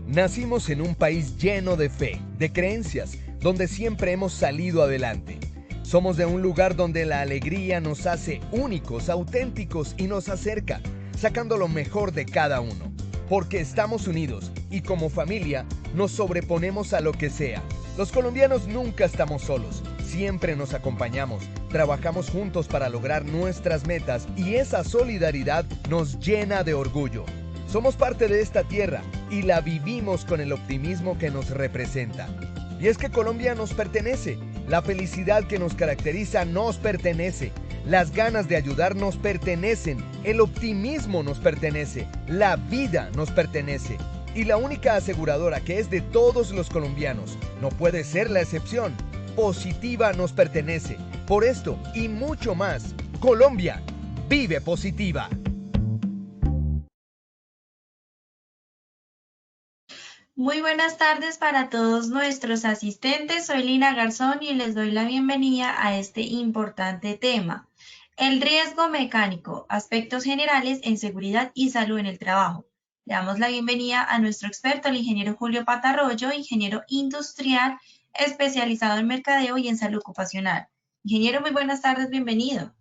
Nacimos en un país lleno de fe, de creencias, donde siempre hemos salido adelante. Somos de un lugar donde la alegría nos hace únicos, auténticos y nos acerca, sacando lo mejor de cada uno. Porque estamos unidos y como familia nos sobreponemos a lo que sea. Los colombianos nunca estamos solos, siempre nos acompañamos, trabajamos juntos para lograr nuestras metas y esa solidaridad nos llena de orgullo. Somos parte de esta tierra y la vivimos con el optimismo que nos representa. Y es que Colombia nos pertenece, la felicidad que nos caracteriza nos pertenece, las ganas de ayudar nos pertenecen, el optimismo nos pertenece, la vida nos pertenece. Y la única aseguradora que es de todos los colombianos, no puede ser la excepción, Positiva nos pertenece. Por esto y mucho más, Colombia vive Positiva. Muy buenas tardes para todos nuestros asistentes. Soy Lina Garzón y les doy la bienvenida a este importante tema. El riesgo mecánico, aspectos generales en seguridad y salud en el trabajo. Le damos la bienvenida a nuestro experto, el ingeniero Julio Patarroyo, ingeniero industrial especializado en mercadeo y en salud ocupacional. Ingeniero, muy buenas tardes, bienvenido.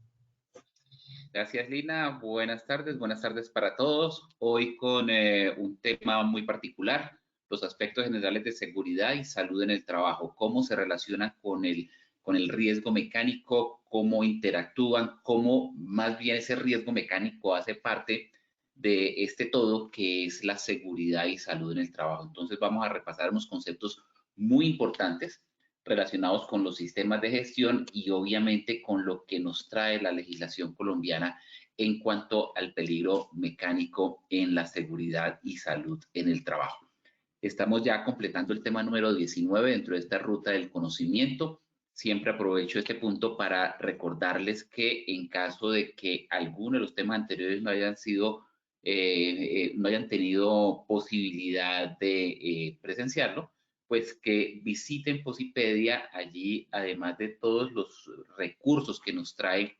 Gracias, Lina. Buenas tardes para todos. Hoy con un tema muy particular, los aspectos generales de seguridad y salud en el trabajo, cómo se relacionan con el riesgo mecánico, cómo interactúan, cómo más bien ese riesgo mecánico hace parte de este todo que es la seguridad y salud en el trabajo. Entonces vamos a repasar unos conceptos muy importantes relacionados con los sistemas de gestión y obviamente con lo que nos trae la legislación colombiana en cuanto al peligro mecánico en la seguridad y salud en el trabajo. Estamos ya completando el tema número 19 dentro de esta ruta del conocimiento. Siempre aprovecho este punto para recordarles que en caso de que alguno de los temas anteriores no hayan sido, no hayan tenido posibilidad de presenciarlo, pues que visiten Posipedia. Allí, además de todos los recursos que nos trae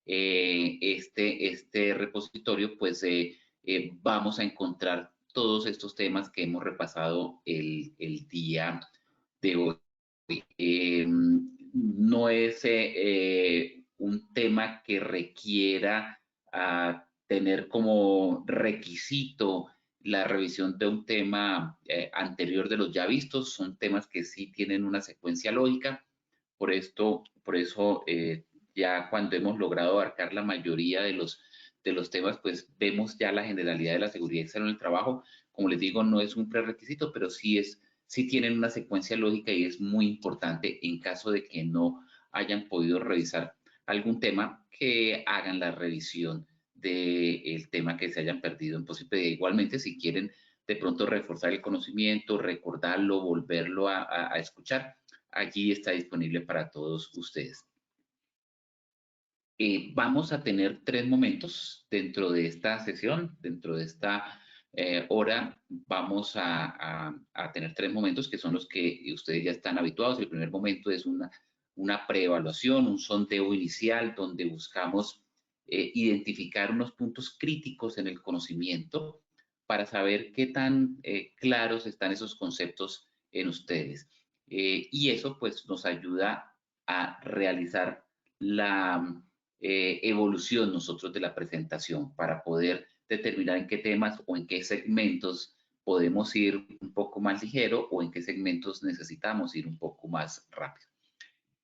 este repositorio, pues vamos a encontrar todos estos temas que hemos repasado el día de hoy. No es un tema que requiera tener como requisito la revisión de un tema anterior de los ya vistos. Son temas que sí tienen una secuencia lógica. Por eso ya cuando hemos logrado abarcar la mayoría de los temas, pues vemos ya la generalidad de la seguridad y salud en el trabajo. Como les digo, no es un prerequisito, pero sí tienen una secuencia lógica y es muy importante en caso de que no hayan podido revisar algún tema, que hagan la revisión del tema que se hayan perdido en Posipedia. Igualmente, si quieren de pronto reforzar el conocimiento, recordarlo, volverlo a escuchar, allí está disponible para todos ustedes. Vamos a tener 3 momentos dentro de esta sesión, dentro de esta hora. Vamos a tener 3 momentos que son los que ustedes ya están habituados. El primer momento es una preevaluación, un sondeo inicial donde buscamos identificar unos puntos críticos en el conocimiento para saber qué tan claros están esos conceptos en ustedes. Y eso pues nos ayuda a realizar la evolución nosotros de la presentación para poder determinar en qué temas o en qué segmentos podemos ir un poco más ligero o en qué segmentos necesitamos ir un poco más rápido.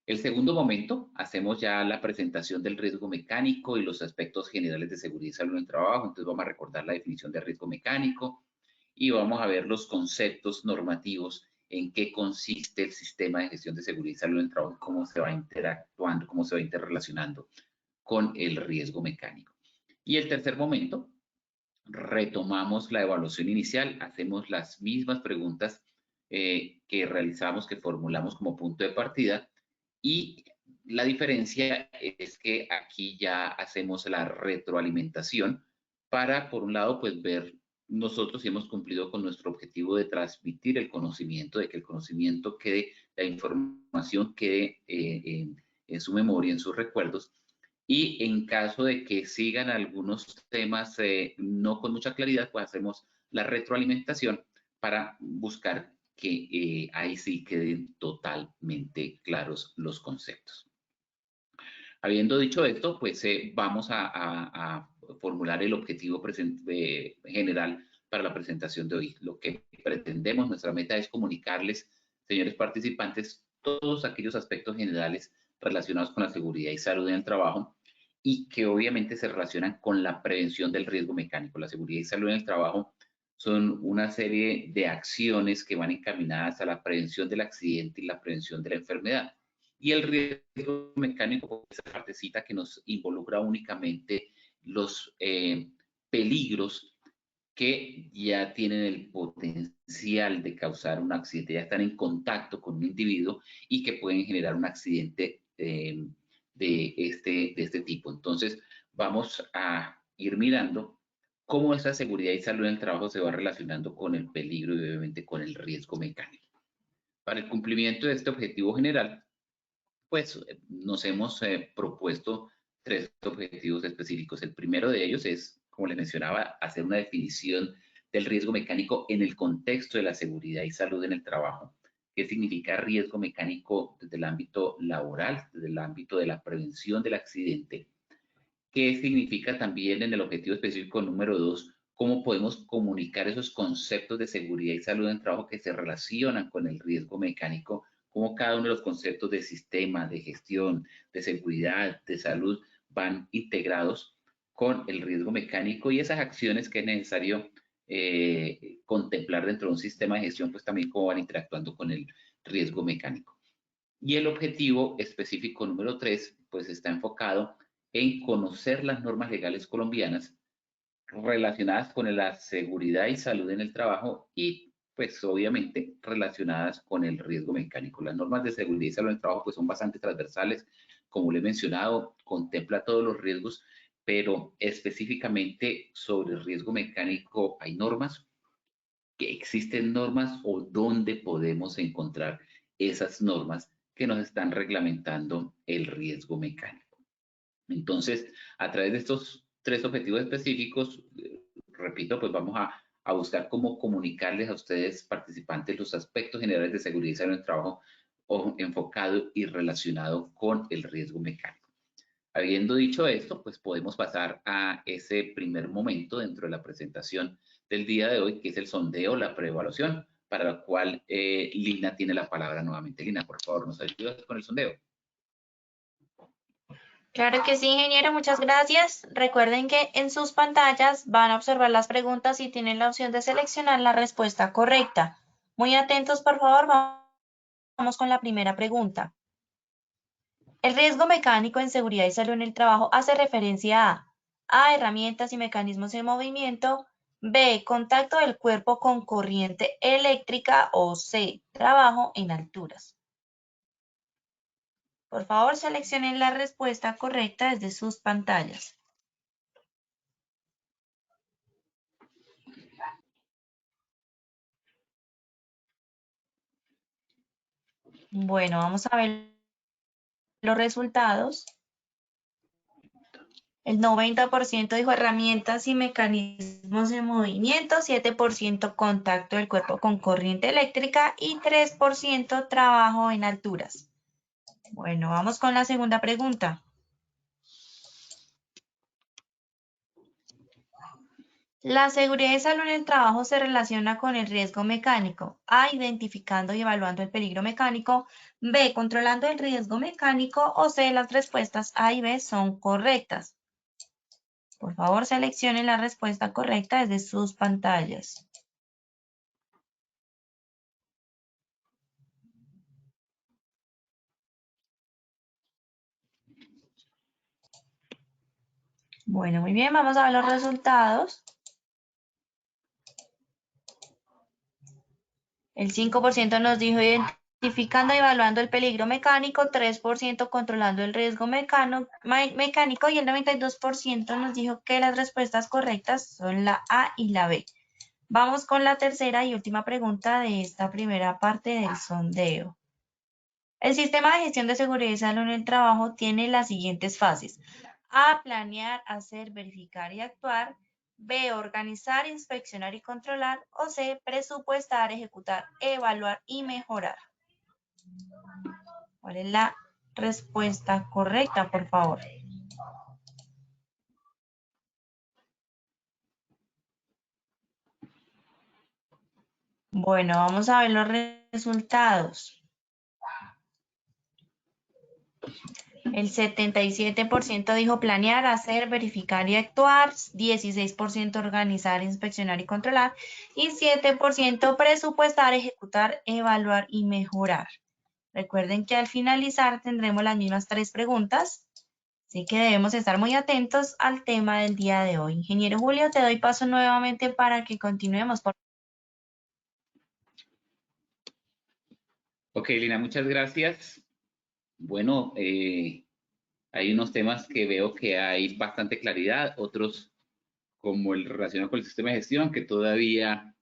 El segundo momento, hacemos ya la presentación del riesgo mecánico y los aspectos generales de seguridad y salud en el trabajo. Entonces vamos a recordar la definición de riesgo mecánico y vamos a ver los conceptos normativos, en qué consiste el sistema de gestión de seguridad y salud en el trabajo, cómo se va interactuando, cómo se va interrelacionando con el riesgo mecánico. Y el tercer momento, retomamos la evaluación inicial, hacemos las mismas preguntas que realizamos, que formulamos como punto de partida, y la diferencia es que aquí ya hacemos la retroalimentación para, por un lado, pues ver nosotros si hemos cumplido con nuestro objetivo de transmitir el conocimiento, de que el conocimiento quede, la información quede en su memoria, en sus recuerdos, y en caso de que sigan algunos temas no con mucha claridad, pues hacemos la retroalimentación para buscar que ahí sí queden totalmente claros los conceptos. Habiendo dicho esto, pues vamos a formular el objetivo general para la presentación de hoy. Lo que pretendemos, nuestra meta es comunicarles, señores participantes, todos aquellos aspectos generales relacionados con la seguridad y salud en el trabajo y que obviamente se relacionan con la prevención del riesgo mecánico. La seguridad y salud en el trabajo son una serie de acciones que van encaminadas a la prevención del accidente y la prevención de la enfermedad. Y el riesgo mecánico es esa partecita que nos involucra únicamente los peligros que ya tienen el potencial de causar un accidente, ya están en contacto con un individuo y que pueden generar un accidente de este tipo. Entonces, vamos a ir mirando cómo esa seguridad y salud en el trabajo se va relacionando con el peligro y obviamente con el riesgo mecánico. Para el cumplimiento de este objetivo general, pues nos hemos propuesto 3 objetivos específicos. El primero de ellos es, como les mencionaba, hacer una definición del riesgo mecánico en el contexto de la seguridad y salud en el trabajo. ¿Qué significa riesgo mecánico desde el ámbito laboral, desde el ámbito de la prevención del accidente? ¿Qué significa también en el objetivo específico número 2? ¿Cómo podemos comunicar esos conceptos de seguridad y salud en el trabajo que se relacionan con el riesgo mecánico? Cómo cada uno de los conceptos de sistema, de gestión, de seguridad, de salud van integrados con el riesgo mecánico y esas acciones que es necesario contemplar dentro de un sistema de gestión, pues también cómo van interactuando con el riesgo mecánico. Y el objetivo específico número 3, pues está enfocado en conocer las normas legales colombianas relacionadas con la seguridad y salud en el trabajo y pues obviamente relacionadas con el riesgo mecánico. Las normas de seguridad y salud en el trabajo pues son bastante transversales, como le he mencionado, contempla todos los riesgos, pero específicamente sobre el riesgo mecánico hay normas, que existen normas o dónde podemos encontrar esas normas que nos están reglamentando el riesgo mecánico. Entonces, a través de estos 3 objetivos específicos, repito, pues vamos a buscar cómo comunicarles a ustedes, participantes, los aspectos generales de seguridad y salud en el trabajo enfocado y relacionado con el riesgo mecánico. Habiendo dicho esto, pues podemos pasar a ese primer momento dentro de la presentación del día de hoy, que es el sondeo, la preevaluación, para la cual Lina tiene la palabra nuevamente. Lina, por favor, ¿nos ayudas con el sondeo? Claro que sí, ingeniero, muchas gracias. Recuerden que en sus pantallas van a observar las preguntas y tienen la opción de seleccionar la respuesta correcta. Muy atentos, por favor, vamos con la primera pregunta. El riesgo mecánico en seguridad y salud en el trabajo hace referencia a herramientas y mecanismos en movimiento, B, contacto del cuerpo con corriente eléctrica o C, trabajo en alturas. Por favor, seleccionen la respuesta correcta desde sus pantallas. Bueno, vamos a ver los resultados. El 90% dijo herramientas y mecanismos de movimiento, 7% contacto del cuerpo con corriente eléctrica y 3% trabajo en alturas. Bueno, vamos con la segunda pregunta. La seguridad y salud en el trabajo se relaciona con el riesgo mecánico. A, identificando y evaluando el peligro mecánico. B, controlando el riesgo mecánico. O C, las respuestas A y B son correctas. Por favor, seleccionen la respuesta correcta desde sus pantallas. Bueno, muy bien, vamos a ver los resultados. El 5% nos dijo identificando y evaluando el peligro mecánico, 3% controlando el riesgo mecánico y el 92% nos dijo que las respuestas correctas son la A y la B. Vamos con la tercera y última pregunta de esta primera parte del sondeo. El sistema de gestión de seguridad y salud en el trabajo tiene las siguientes fases. A, planear, hacer, verificar y actuar. B, organizar, inspeccionar y controlar. O C, presupuestar, ejecutar, evaluar y mejorar. ¿Cuál es la respuesta correcta, por favor? Bueno, vamos a ver los resultados. El 77% dijo planear, hacer, verificar y actuar, 16% organizar, inspeccionar y controlar y 7% presupuestar, ejecutar, evaluar y mejorar. Recuerden que al finalizar tendremos las mismas 3 preguntas, así que debemos estar muy atentos al tema del día de hoy. Ingeniero Julio, te doy paso nuevamente para que continuemos. Ok, Lina, muchas gracias. Bueno, hay unos temas que veo que hay bastante claridad, otros como el relacionado con el sistema de gestión, que todavía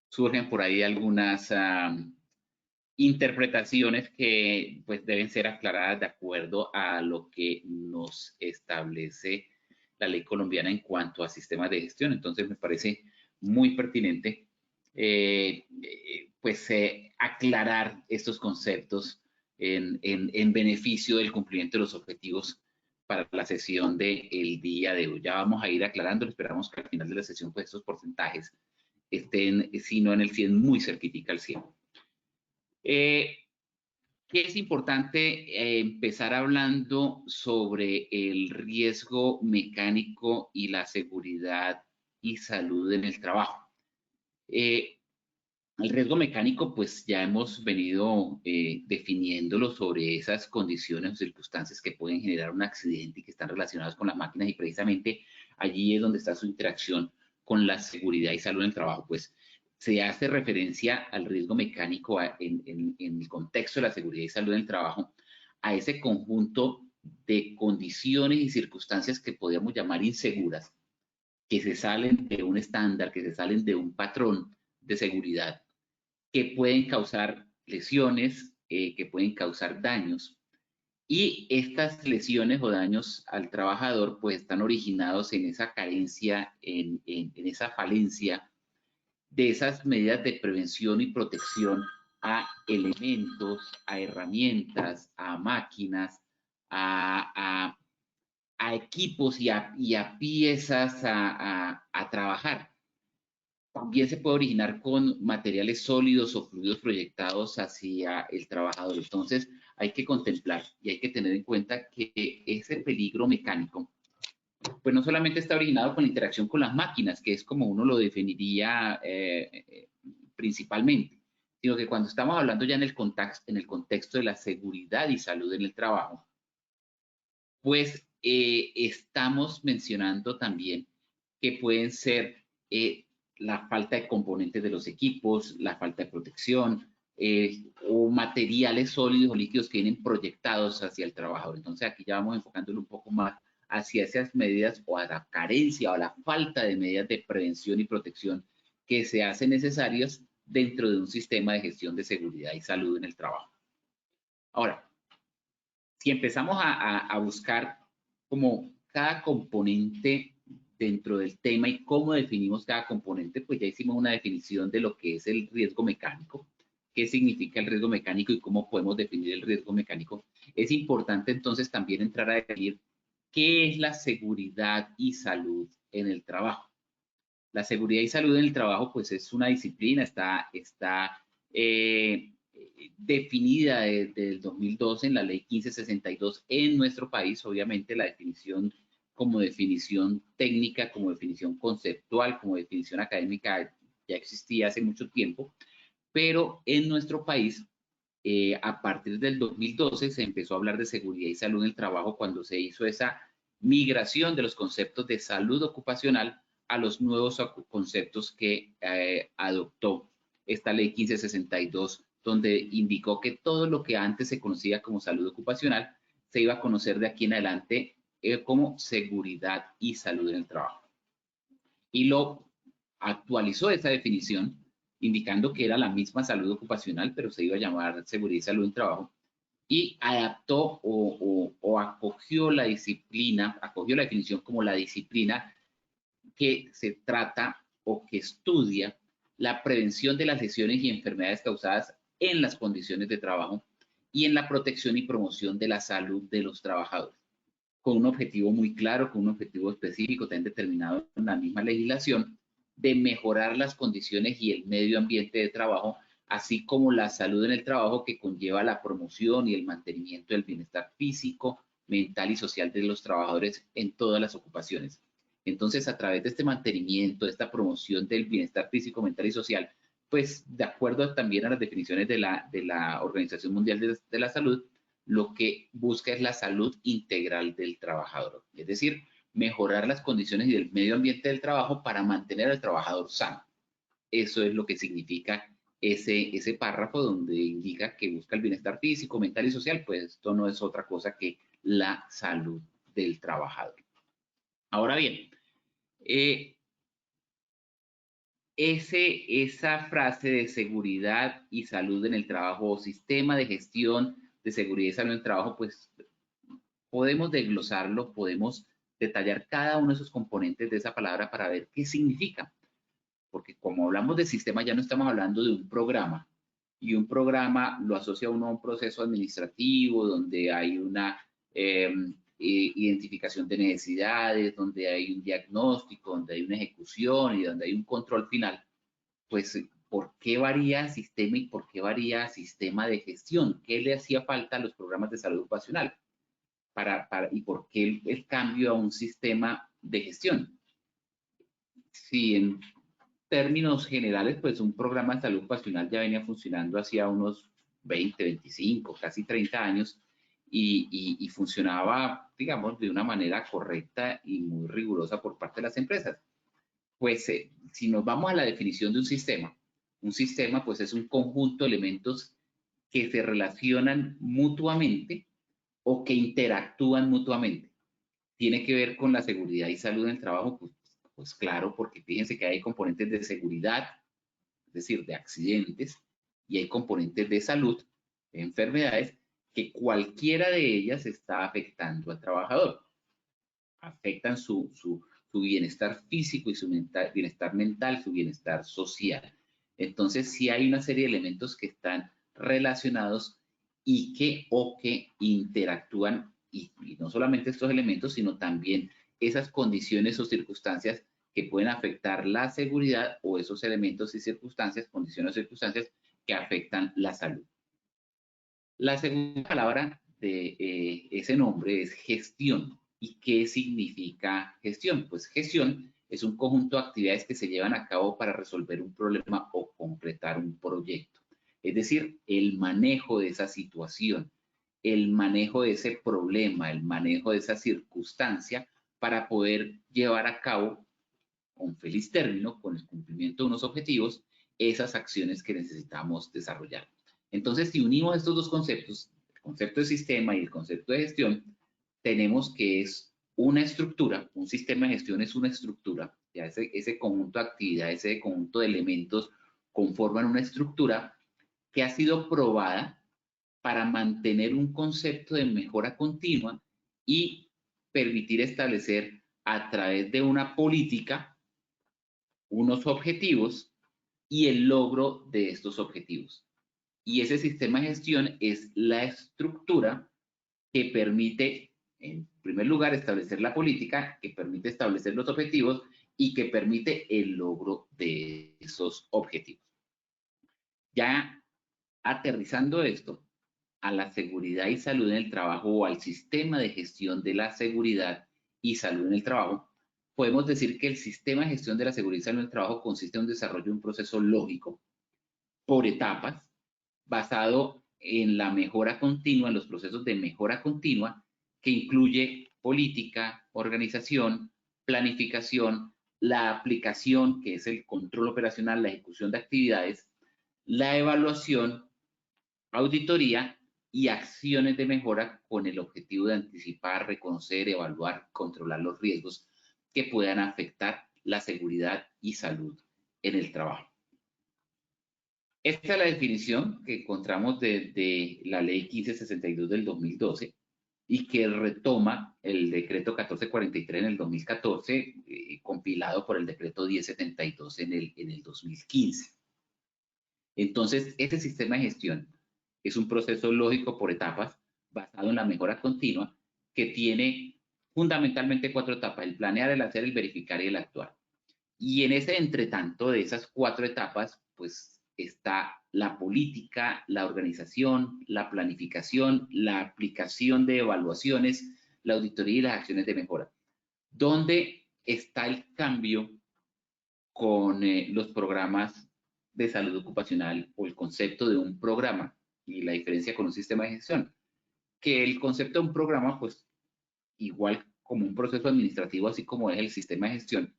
surgen por ahí algunas interpretaciones que pues deben ser aclaradas de acuerdo a lo que nos establece la ley colombiana en cuanto a sistemas de gestión. Entonces me parece muy pertinente aclarar estos conceptos en beneficio del cumplimiento de los objetivos para la sesión del día de hoy. Ya vamos a ir aclarando, esperamos que al final de la sesión pues estos porcentajes estén, si no en el 100, muy cerquitica al 100. Que es importante empezar hablando sobre el riesgo mecánico y la seguridad y salud en el trabajo. El riesgo mecánico, pues ya hemos venido definiéndolo sobre esas condiciones o circunstancias que pueden generar un accidente y que están relacionadas con las máquinas, y precisamente allí es donde está su interacción con la seguridad y salud en el trabajo. Pues se hace referencia al riesgo mecánico en el contexto de la seguridad y salud en el trabajo, a ese conjunto de condiciones y circunstancias que podríamos llamar inseguras, que se salen de un estándar, que se salen de un patrón de seguridad, que pueden causar lesiones, que pueden causar daños. Y estas lesiones o daños al trabajador pues están originados en esa carencia, en esa falencia de esas medidas de prevención y protección a elementos, a herramientas, a máquinas, a equipos y a piezas a trabajar. También se puede originar con materiales sólidos o fluidos proyectados hacia el trabajador. Entonces, hay que contemplar y hay que tener en cuenta que ese peligro mecánico, pues no solamente está originado con la interacción con las máquinas, que es como uno lo definiría principalmente, sino que cuando estamos hablando ya en el contexto de la seguridad y salud en el trabajo, pues estamos mencionando también que pueden ser la falta de componentes de los equipos, la falta de protección o materiales sólidos o líquidos que vienen proyectados hacia el trabajador. Entonces aquí ya vamos enfocándolo un poco más hacia esas medidas o a la carencia o a la falta de medidas de prevención y protección que se hacen necesarias dentro de un sistema de gestión de seguridad y salud en el trabajo. Ahora, si empezamos a buscar como cada componente dentro del tema y cómo definimos cada componente, pues ya hicimos una definición de lo que es el riesgo mecánico, qué significa el riesgo mecánico y cómo podemos definir el riesgo mecánico. Es importante entonces también entrar a definir qué es la seguridad y salud en el trabajo. La seguridad y salud en el trabajo pues es una disciplina, está definida desde el 2012 en la ley 1562 en nuestro país. Obviamente la definición como definición técnica, como definición conceptual, como definición académica ya existía hace mucho tiempo, pero en nuestro país a partir del 2012 se empezó a hablar de seguridad y salud en el trabajo cuando se hizo esa migración de los conceptos de salud ocupacional a los nuevos conceptos que adoptó esta ley 1562, donde indicó que todo lo que antes se conocía como salud ocupacional se iba a conocer de aquí en adelante como seguridad y salud en el trabajo. Y lo actualizó esa definición, indicando que era la misma salud ocupacional, pero se iba a llamar seguridad y salud en trabajo, y adaptó o acogió la disciplina, acogió la definición como la disciplina que se trata o que estudia la prevención de las lesiones y enfermedades causadas en las condiciones de trabajo y en la protección y promoción de la salud de los trabajadores, con un objetivo muy claro, con un objetivo específico, también determinado en la misma legislación, de mejorar las condiciones y el medio ambiente de trabajo, así como la salud en el trabajo, que conlleva la promoción y el mantenimiento del bienestar físico, mental y social de los trabajadores en todas las ocupaciones. Entonces, a través de este mantenimiento, de esta promoción del bienestar físico, mental y social, pues de acuerdo también a las definiciones de la Organización Mundial de la Salud, lo que busca es la salud integral del trabajador, es decir, mejorar las condiciones y del medio ambiente del trabajo para mantener al trabajador sano. Eso es lo que significa ese párrafo donde indica que busca el bienestar físico, mental y social, pues esto no es otra cosa que la salud del trabajador. Ahora bien, esa frase de seguridad y salud en el trabajo o sistema de gestión de seguridad y salud en el trabajo, pues podemos desglosarlo, podemos detallar cada uno de esos componentes de esa palabra para ver qué significa. Porque como hablamos de sistema, ya no estamos hablando de un programa, y un programa lo asocia uno a un proceso administrativo donde hay una identificación de necesidades, donde hay un diagnóstico, donde hay una ejecución y donde hay un control final. Pues, ¿por qué varía sistema y por qué varía sistema de gestión? ¿Qué le hacía falta a los programas de salud ocupacional? ¿Y por qué el cambio a un sistema de gestión? Si en términos generales, pues un programa de salud ocupacional ya venía funcionando hacía unos 20, 25, casi 30 años y funcionaba, digamos, de una manera correcta y muy rigurosa por parte de las empresas. Pues si nos vamos a la definición de un sistema pues es un conjunto de elementos que se relacionan mutuamente o que interactúan mutuamente. Tiene que ver con la seguridad y salud en el trabajo, pues claro, porque fíjense que hay componentes de seguridad, es decir, de accidentes, y hay componentes de salud, de enfermedades, que cualquiera de ellas está afectando al trabajador. Afectan su bienestar físico y su bienestar mental, su bienestar social. Entonces, sí hay una serie de elementos que están relacionados y que interactúan, y no solamente estos elementos, sino también esas condiciones o circunstancias que pueden afectar la seguridad, o esos elementos y circunstancias, condiciones o circunstancias que afectan la salud. La segunda palabra de ese nombre es gestión. ¿Y qué significa gestión? Pues gestión es un conjunto de actividades que se llevan a cabo para resolver un problema o completar un proyecto. Es decir, el manejo de esa situación, el manejo de ese problema, el manejo de esa circunstancia para poder llevar a cabo con feliz término, con el cumplimiento de unos objetivos, esas acciones que necesitamos desarrollar. Entonces, si unimos estos dos conceptos, el concepto de sistema y el concepto de gestión, tenemos que es una estructura, un sistema de gestión es una estructura, ya ese conjunto de actividades, ese conjunto de elementos conforman una estructura que ha sido probada para mantener un concepto de mejora continua y permitir establecer a través de una política unos objetivos y el logro de estos objetivos. Y ese sistema de gestión es la estructura que permite, en primer lugar, establecer la política, que permite establecer los objetivos y que permite el logro de esos objetivos. Ya aterrizando esto a la seguridad y salud en el trabajo, o al sistema de gestión de la seguridad y salud en el trabajo, podemos decir que el sistema de gestión de la seguridad y salud en el trabajo consiste en un desarrollo de un proceso lógico por etapas, basado en la mejora continua, en los procesos de mejora continua, que incluye política, organización, planificación, la aplicación, que es el control operacional, la ejecución de actividades, la evaluación, auditoría y acciones de mejora con el objetivo de anticipar, reconocer, evaluar, controlar los riesgos que puedan afectar la seguridad y salud en el trabajo. Esta es la definición que encontramos de la Ley 1562 del 2012, y que retoma el decreto 1443 en el 2014, compilado por el decreto 1072 en el 2015. Entonces, este sistema de gestión es un proceso lógico por etapas, basado en la mejora continua, que tiene fundamentalmente 4 etapas: el planear, el hacer, el verificar y el actuar. Y en ese entretanto de esas 4 etapas, pues está la política, la organización, la planificación, la aplicación de evaluaciones, la auditoría y las acciones de mejora. ¿Dónde está el cambio con los programas de salud ocupacional o el concepto de un programa y la diferencia con un sistema de gestión? Que el concepto de un programa, pues igual como un proceso administrativo, así como es el sistema de gestión,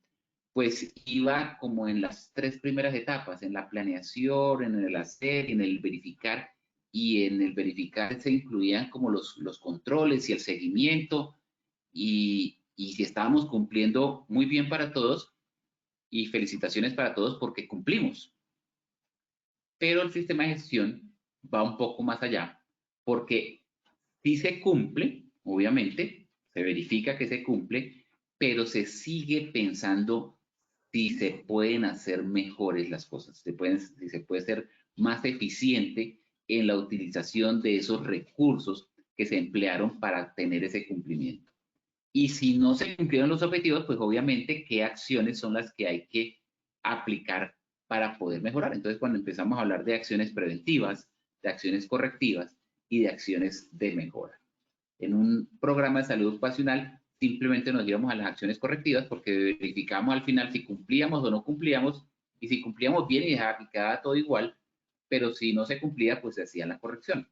pues iba como en las 3 primeras etapas: en la planeación, en el hacer, en el verificar, y en el verificar se incluían como los controles y el seguimiento, y si estábamos cumpliendo, muy bien para todos, y felicitaciones para todos porque cumplimos. Pero el sistema de gestión va un poco más allá, porque sí se cumple, obviamente, se verifica que se cumple, pero se sigue pensando si se pueden hacer mejores las cosas, si se puede ser más eficiente en la utilización de esos recursos que se emplearon para tener ese cumplimiento. Y si no se cumplieron los objetivos, pues obviamente qué acciones son las que hay que aplicar para poder mejorar. Entonces, cuando empezamos a hablar de acciones preventivas, de acciones correctivas y de acciones de mejora. En un programa de salud ocupacional, simplemente nos íbamos a las acciones correctivas porque verificamos al final si cumplíamos o no cumplíamos, y si cumplíamos bien y quedaba todo igual, pero si no se cumplía, pues se hacía la corrección.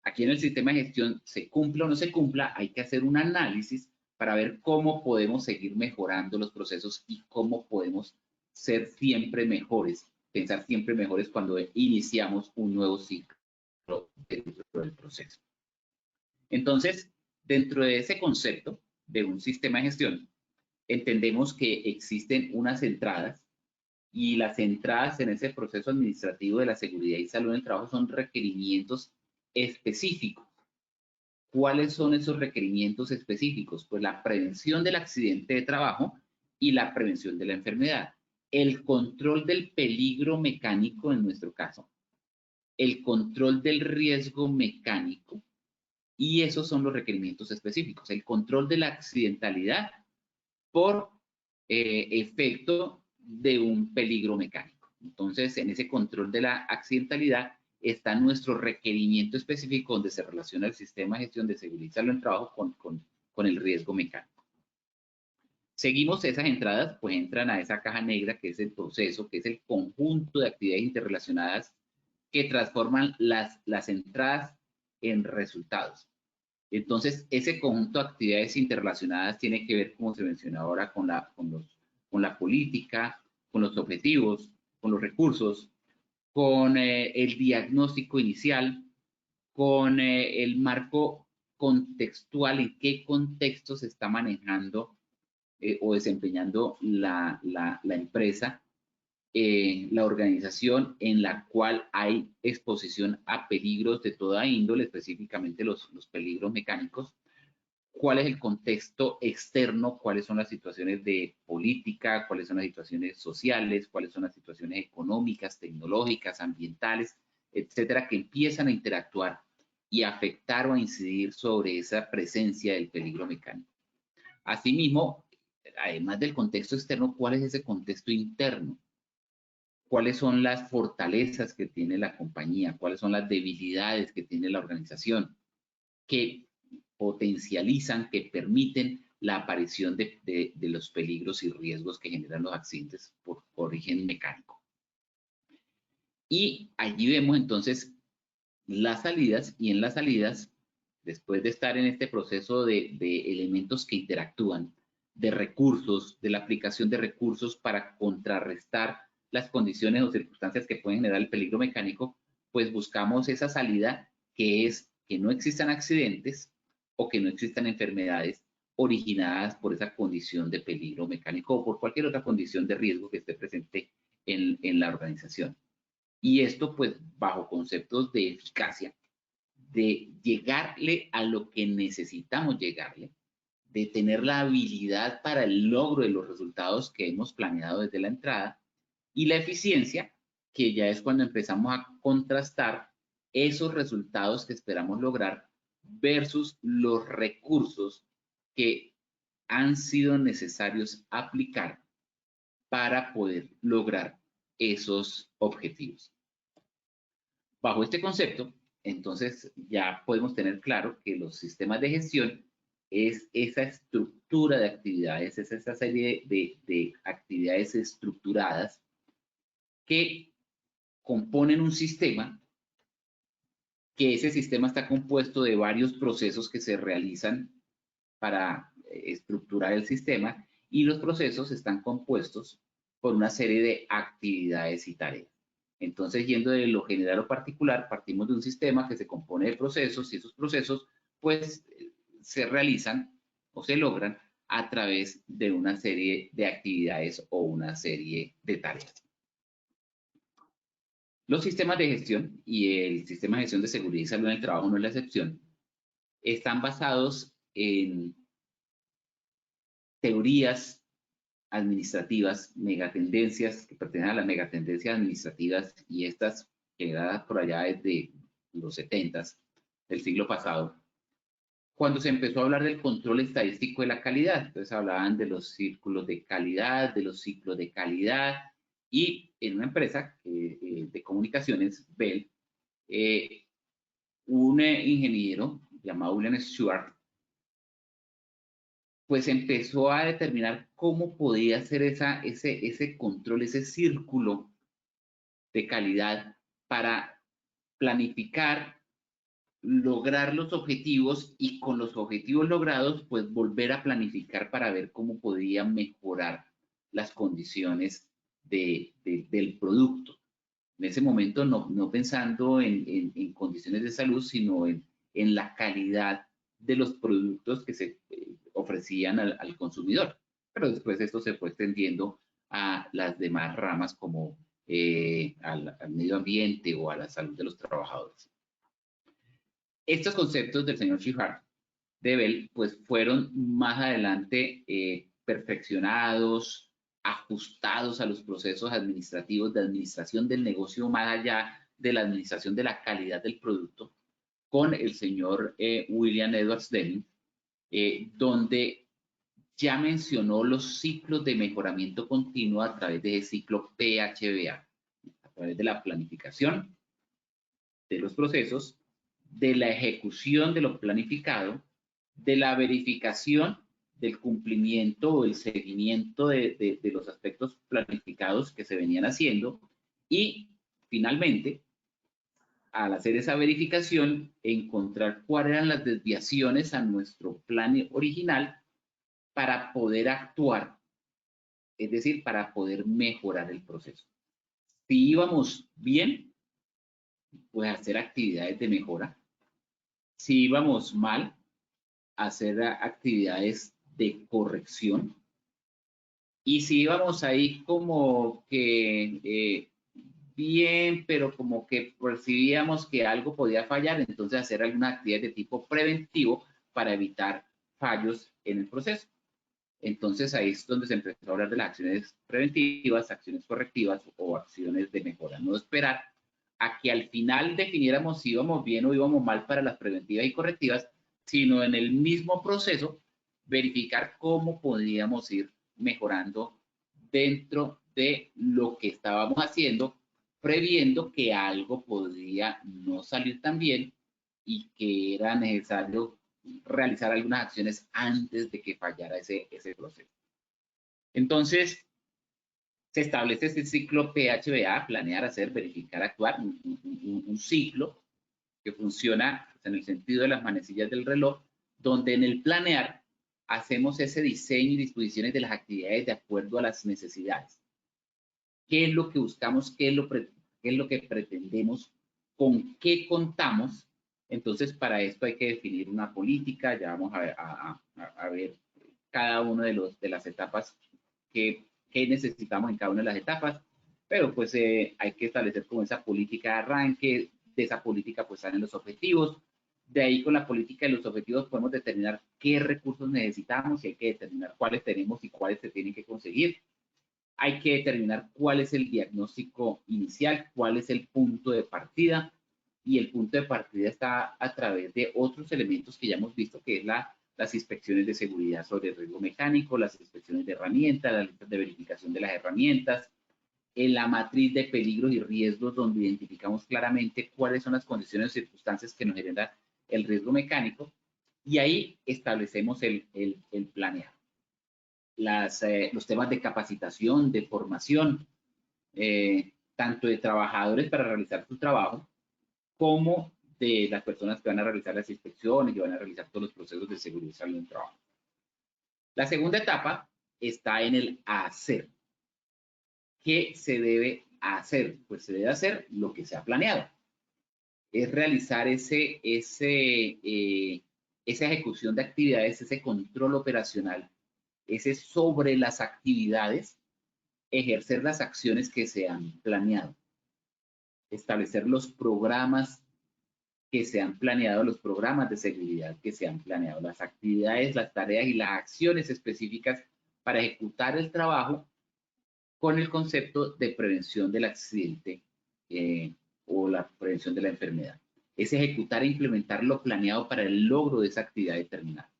Aquí en el sistema de gestión, se cumpla o no se cumpla, hay que hacer un análisis para ver cómo podemos seguir mejorando los procesos y cómo podemos ser siempre mejores, pensar siempre mejores cuando iniciamos un nuevo ciclo dentro del proceso. Entonces, dentro de ese concepto de un sistema de gestión, entendemos que existen unas entradas, y las entradas en ese proceso administrativo de la seguridad y salud en el trabajo son requerimientos específicos. ¿Cuáles son esos requerimientos específicos? Pues la prevención del accidente de trabajo y la prevención de la enfermedad. El control del peligro mecánico en nuestro caso. El control del riesgo mecánico. Y esos son los requerimientos específicos. El control de la accidentalidad por efecto de un peligro mecánico. Entonces, en ese control de la accidentalidad está nuestro requerimiento específico donde se relaciona el sistema de gestión de seguridad y salud en el trabajo con el riesgo mecánico. Seguimos esas entradas, pues entran a esa caja negra que es el proceso, que es el conjunto de actividades interrelacionadas que transforman las entradas en resultados. Entonces, ese conjunto de actividades interrelacionadas tiene que ver, como se menciona ahora, con la política, con los objetivos, con los recursos, con el diagnóstico inicial, con el marco contextual, en qué contexto se está manejando o desempeñando la empresa, la organización en la cual hay exposición a peligros de toda índole, específicamente los peligros mecánicos. ¿Cuál es el contexto externo? ¿Cuáles son las situaciones de política? ¿Cuáles son las situaciones sociales? ¿Cuáles son las situaciones económicas, tecnológicas, ambientales, etcétera, que empiezan a interactuar y afectar o a incidir sobre esa presencia del peligro mecánico? Asimismo, además del contexto externo, ¿cuál es ese contexto interno? ¿Cuáles son las fortalezas que tiene la compañía? ¿Cuáles son las debilidades que tiene la organización? Que potencializan, que permiten la aparición de los peligros y riesgos que generan los accidentes por origen mecánico. Y allí vemos entonces las salidas, y en las salidas, después de estar en este proceso de elementos que interactúan, de recursos, de la aplicación de recursos para contrarrestar las condiciones o circunstancias que pueden generar el peligro mecánico, pues buscamos esa salida que es que no existan accidentes o que no existan enfermedades originadas por esa condición de peligro mecánico o por cualquier otra condición de riesgo que esté presente en la organización. Y esto pues bajo conceptos de eficacia, de llegarle a lo que necesitamos llegarle, de tener la habilidad para el logro de los resultados que hemos planeado desde la entrada, y la eficiencia, que ya es cuando empezamos a contrastar esos resultados que esperamos lograr versus los recursos que han sido necesarios aplicar para poder lograr esos objetivos. Bajo este concepto, entonces ya podemos tener claro que los sistemas de gestión es esa estructura de actividades, es esa serie de actividades estructuradas que componen un sistema, que ese sistema está compuesto de varios procesos que se realizan para estructurar el sistema, y los procesos están compuestos por una serie de actividades y tareas. Entonces, yendo de lo general o particular, partimos de un sistema que se compone de procesos, y esos procesos pues se realizan o se logran a través de una serie de actividades o una serie de tareas. Los sistemas de gestión, y el sistema de gestión de seguridad y salud en el trabajo no es la excepción, están basados en teorías administrativas, megatendencias que pertenecen a las megatendencias administrativas, y estas generadas por allá desde los 70s del siglo pasado, cuando se empezó a hablar del control estadístico de la calidad. Entonces hablaban de los círculos de calidad, de los ciclos de calidad, y en una empresa de comunicaciones, Bell, un ingeniero llamado William Stewart, pues empezó a determinar cómo podía hacer ese control, ese círculo de calidad para planificar, lograr los objetivos, y con los objetivos logrados, pues volver a planificar para ver cómo podía mejorar las condiciones del producto. En ese momento no pensando en condiciones de salud, sino en la calidad de los productos que se ofrecían al consumidor. Pero después esto se fue extendiendo a las demás ramas, como al medio ambiente o a la salud de los trabajadores. Estos conceptos del señor Shihar de Bell pues fueron más adelante perfeccionados, ajustados a los procesos administrativos de administración del negocio, más allá de la administración de la calidad del producto, con el señor William Edwards Deming, donde ya mencionó los ciclos de mejoramiento continuo a través del ciclo PHBA, a través de la planificación de los procesos, de la ejecución de lo planificado, de la verificación del cumplimiento o el seguimiento de los aspectos planificados que se venían haciendo, y finalmente, al hacer esa verificación, encontrar cuáles eran las desviaciones a nuestro plan original para poder actuar, es decir, para poder mejorar el proceso. Si íbamos bien, pues hacer actividades de mejora. Si íbamos mal, hacer actividades de corrección. Y si íbamos ahí como que bien, pero como que percibíamos que algo podía fallar, entonces hacer alguna actividad de tipo preventivo para evitar fallos en el proceso. Entonces ahí es donde se empezó a hablar de las acciones preventivas, acciones correctivas o acciones de mejora. No esperar a que al final definiéramos si íbamos bien o íbamos mal para las preventivas y correctivas, sino en el mismo proceso verificar cómo podíamos ir mejorando dentro de lo que estábamos haciendo, previendo que algo podría no salir tan bien y que era necesario realizar algunas acciones antes de que fallara ese proceso. Entonces, se establece este ciclo PHBA, planear, hacer, verificar, actuar, un ciclo que funciona en el sentido de las manecillas del reloj, donde en el planear hacemos ese diseño y disposiciones de las actividades de acuerdo a las necesidades. ¿Qué es lo que buscamos? ¿Qué es lo que pretendemos? ¿Con qué contamos? Entonces, para esto hay que definir una política. Ya vamos a ver cada una de las etapas que necesitamos en cada una de las etapas, pero pues hay que establecer como esa política de arranque. De esa política pues salen los objetivos, De ahí con la política y los objetivos podemos determinar qué recursos necesitamos y hay que determinar cuáles tenemos y cuáles se tienen que conseguir. Hay que determinar cuál es el diagnóstico inicial, cuál es el punto de partida, y el punto de partida está a través de otros elementos que ya hemos visto, que es las inspecciones de seguridad sobre el riesgo mecánico, las inspecciones de herramientas, las listas de verificación de las herramientas, en la matriz de peligros y riesgos, donde identificamos claramente cuáles son las condiciones o circunstancias que nos generan el riesgo mecánico, y ahí establecemos el planeado. Los temas de capacitación, de formación, tanto de trabajadores para realizar su trabajo, como de las personas que van a realizar las inspecciones y van a realizar todos los procesos de seguridad y salud en el trabajo. La segunda etapa está en el hacer. ¿Qué se debe hacer? Pues se debe hacer lo que se ha planeado. Es realizar esa ejecución de actividades, ese control operacional, ese sobre las actividades, ejercer las acciones que se han planeado, establecer los programas que se han planeado, los programas de seguridad que se han planeado, las actividades, las tareas y las acciones específicas para ejecutar el trabajo con el concepto de prevención del accidente o la prevención de la enfermedad. Es ejecutar e implementar lo planeado para el logro de esa actividad determinada.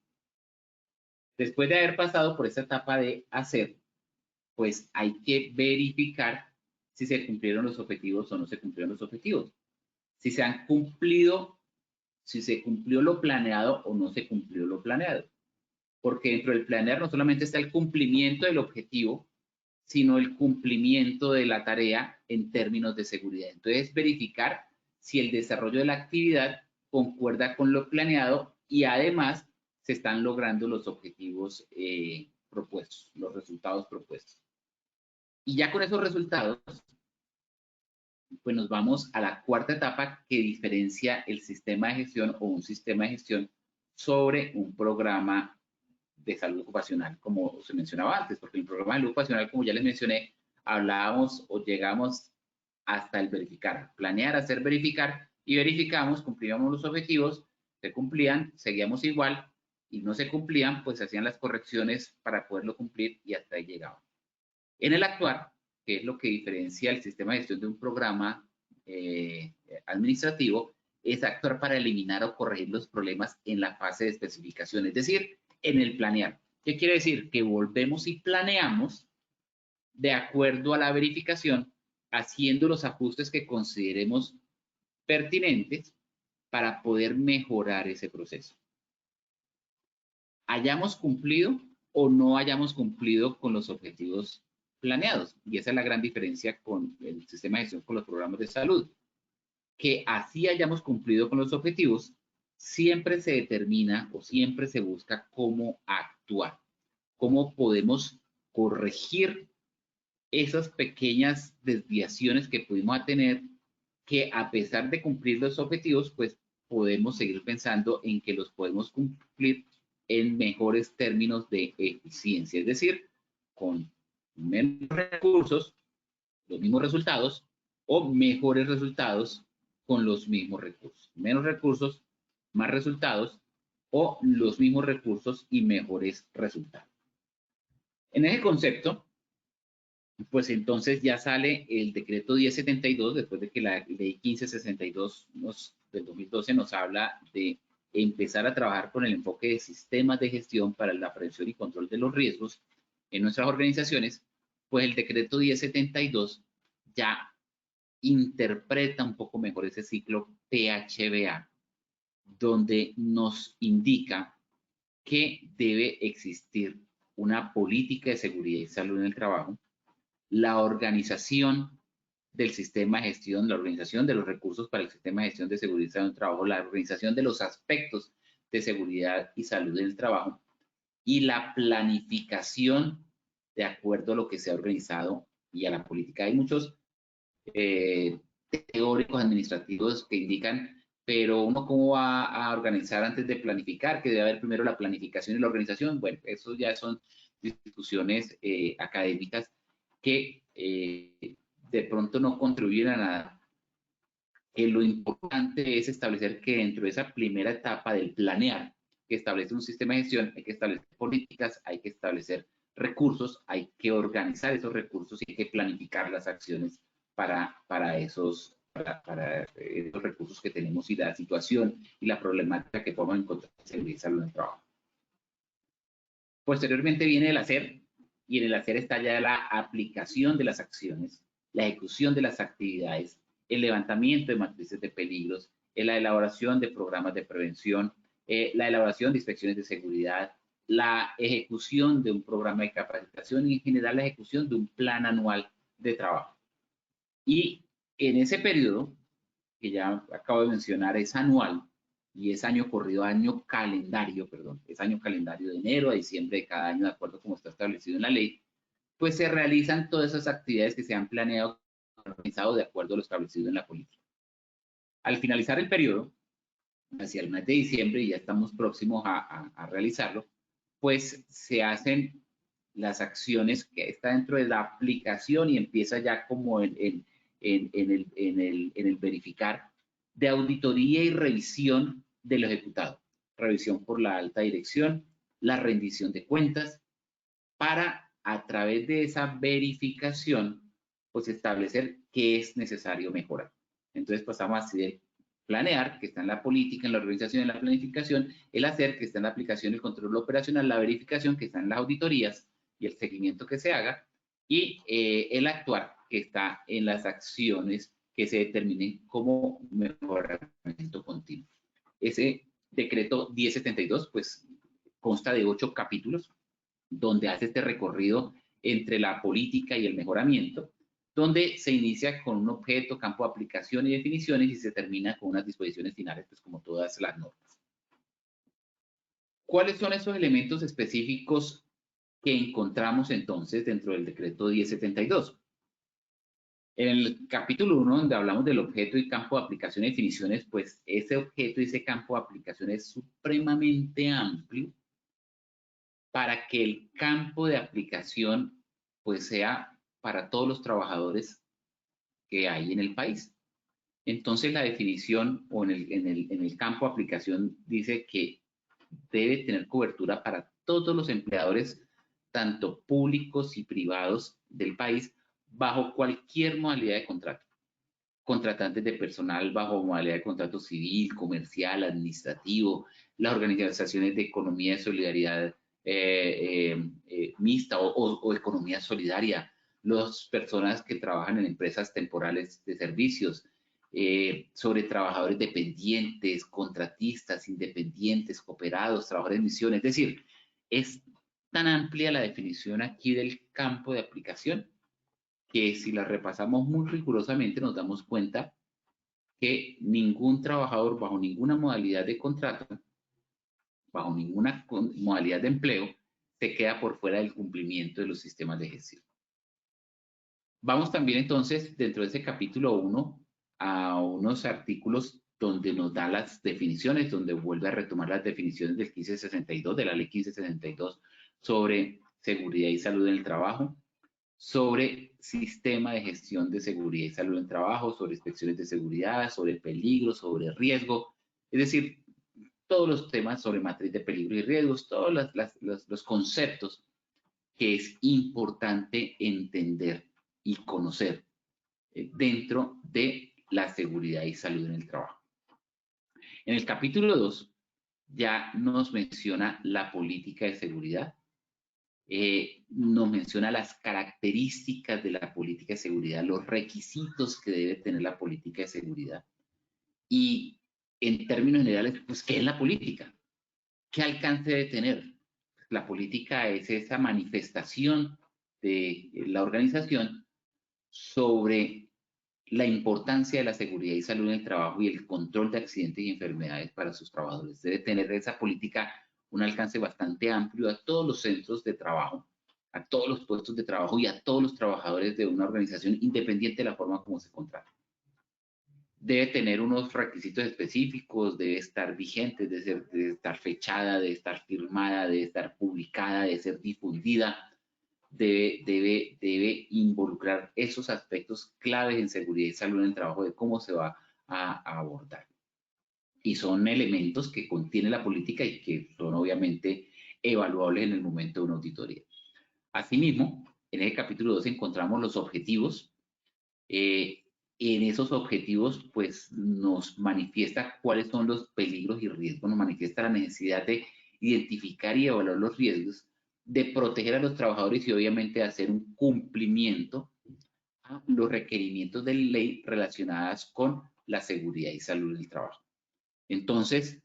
Después de haber pasado por esta etapa de hacer, pues hay que verificar si se cumplieron los objetivos o no se cumplieron los objetivos. Si se han cumplido, si se cumplió lo planeado o no se cumplió lo planeado. Porque dentro del planear no solamente está el cumplimiento del objetivo, sino el cumplimiento de la tarea en términos de seguridad. Entonces, verificar si el desarrollo de la actividad concuerda con lo planeado y además se están logrando los objetivos propuestos, los resultados propuestos. Y ya con esos resultados, pues nos vamos a la cuarta etapa que diferencia el sistema de gestión o un sistema de gestión sobre un programa de salud ocupacional, como se mencionaba antes, porque en el programa de salud ocupacional, como ya les mencioné, hablábamos o llegamos hasta el verificar, planear, hacer, verificar, y verificamos, cumplíamos los objetivos, se cumplían, seguíamos igual, y no se cumplían, pues se hacían las correcciones para poderlo cumplir y hasta ahí llegaban. En el actuar, que es lo que diferencia el sistema de gestión de un programa administrativo, es actuar para eliminar o corregir los problemas en la fase de especificación, es decir, en el planear. ¿Qué quiere decir? Que volvemos y planeamos de acuerdo a la verificación, haciendo los ajustes que consideremos pertinentes para poder mejorar ese proceso. Hayamos cumplido o no hayamos cumplido con los objetivos planeados. Y esa es la gran diferencia con el sistema de gestión con los programas de salud. Que así hayamos cumplido con los objetivos, siempre se determina o siempre se busca cómo actuar, cómo podemos corregir esas pequeñas desviaciones que pudimos tener, que a pesar de cumplir los objetivos, pues podemos seguir pensando en que los podemos cumplir en mejores términos de eficiencia, es decir, con menos recursos, los mismos resultados, o mejores resultados con los mismos recursos. Menos recursos, más resultados, o los mismos recursos y mejores resultados. En ese concepto, pues entonces ya sale el decreto 1072, después de que la ley 1562 del 2012 nos habla de empezar a trabajar con el enfoque de sistemas de gestión para la prevención y control de los riesgos en nuestras organizaciones, pues el decreto 1072 ya interpreta un poco mejor ese ciclo PHBA, donde nos indica que debe existir una política de seguridad y salud en el trabajo, la organización del sistema de gestión, la organización de los recursos para el sistema de gestión de seguridad y salud en el trabajo, la organización de los aspectos de seguridad y salud en el trabajo y la planificación de acuerdo a lo que se ha organizado y a la política. Hay muchos teóricos administrativos que indican, pero uno cómo va a organizar antes de planificar, que debe haber primero la planificación y la organización. Bueno, eso ya son discusiones académicas que de pronto no contribuyen a nada. que lo importante es establecer que dentro de esa primera etapa del planear, que establece un sistema de gestión, hay que establecer políticas, hay que establecer recursos, hay que organizar esos recursos y hay que planificar las acciones para esos recursos que tenemos y la situación y la problemática que podemos encontrar en seguridad y salud en el trabajo. Posteriormente viene el hacer, y en el hacer está ya la aplicación de las acciones, la ejecución de las actividades, el levantamiento de matrices de peligros, la elaboración de programas de prevención, la elaboración de inspecciones de seguridad, la ejecución de un programa de capacitación y en general la ejecución de un plan anual de trabajo. Y en ese periodo, que ya acabo de mencionar, es anual y es año corrido, año calendario, perdón, es año calendario de enero a diciembre de cada año, de acuerdo como está establecido en la ley, pues se realizan todas esas actividades que se han planeado, organizado de acuerdo a lo establecido en la política. Al finalizar el periodo, hacia el mes de diciembre, y ya estamos próximos a realizarlo, pues se hacen las acciones que está dentro de la aplicación y empieza ya como en el verificar de auditoría y revisión de lo ejecutado. Revisión por la alta dirección, la rendición de cuentas, para a través de esa verificación, pues establecer qué es necesario mejorar. Entonces pasamos así de planear, que está en la política, en la organización, en la planificación, el hacer, que está en la aplicación, el control operacional, la verificación, que está en las auditorías y el seguimiento que se haga, y el actuar, que está en las acciones que se determinen como mejoramiento continuo. Ese decreto 1072, pues, consta de 8 capítulos, donde hace este recorrido entre la política y el mejoramiento, donde se inicia con un objeto, campo de aplicación y definiciones y se termina con unas disposiciones finales, pues como todas las normas. ¿Cuáles son esos elementos específicos que encontramos entonces dentro del decreto 1072? En el capítulo 1, donde hablamos del objeto y campo de aplicación y definiciones, pues ese objeto y ese campo de aplicación es supremamente amplio para que el campo de aplicación pues sea para todos los trabajadores que hay en el país. Entonces la definición o en el campo de aplicación dice que debe tener cobertura para todos los empleadores, tanto públicos y privados del país, bajo cualquier modalidad de contrato. Contratantes de personal bajo modalidad de contrato civil, comercial, administrativo, las organizaciones de economía de solidaridad mixta o economía solidaria, las personas que trabajan en empresas temporales de servicios, sobre trabajadores dependientes, contratistas, independientes, cooperados, trabajadores de misión. Es decir, es tan amplia la definición aquí del campo de aplicación que si la repasamos muy rigurosamente nos damos cuenta que ningún trabajador bajo ninguna modalidad de contrato, bajo ninguna modalidad de empleo, se queda por fuera del cumplimiento de los sistemas de gestión. Vamos también entonces dentro de ese capítulo 1 a unos artículos donde nos da las definiciones, donde vuelve a retomar las definiciones del 1562, de la ley 1562 sobre seguridad y salud en el trabajo, sobre sistema de gestión de seguridad y salud en el trabajo, sobre inspecciones de seguridad, sobre peligro, sobre riesgo, es decir, todos los temas sobre matriz de peligro y riesgos, todos los conceptos que es importante entender y conocer dentro de la seguridad y salud en el trabajo. En el capítulo 2 ya nos menciona la política de seguridad, nos menciona las características de la política de seguridad, los requisitos que debe tener la política de seguridad y en términos generales, pues, ¿qué es la política? ¿Qué alcance debe tener? La política es esa manifestación de la organización sobre la importancia de la seguridad y salud en el trabajo y el control de accidentes y enfermedades para sus trabajadores. Debe tener esa política un alcance bastante amplio a todos los centros de trabajo, a todos los puestos de trabajo y a todos los trabajadores de una organización, independiente de la forma como se contrata. Debe tener unos requisitos específicos, debe estar vigente, debe estar fechada, debe estar firmada, debe estar publicada, debe ser difundida, debe involucrar esos aspectos claves en seguridad y salud en el trabajo, de cómo se va a abordar. Y son elementos que contiene la política y que son obviamente evaluables en el momento de una auditoría. Asimismo, en el capítulo 2 encontramos los objetivos. En esos objetivos, pues, nos manifiesta cuáles son los peligros y riesgos, nos manifiesta la necesidad de identificar y evaluar los riesgos, de proteger a los trabajadores y obviamente hacer un cumplimiento a los requerimientos de ley relacionadas con la seguridad y salud del trabajo. Entonces,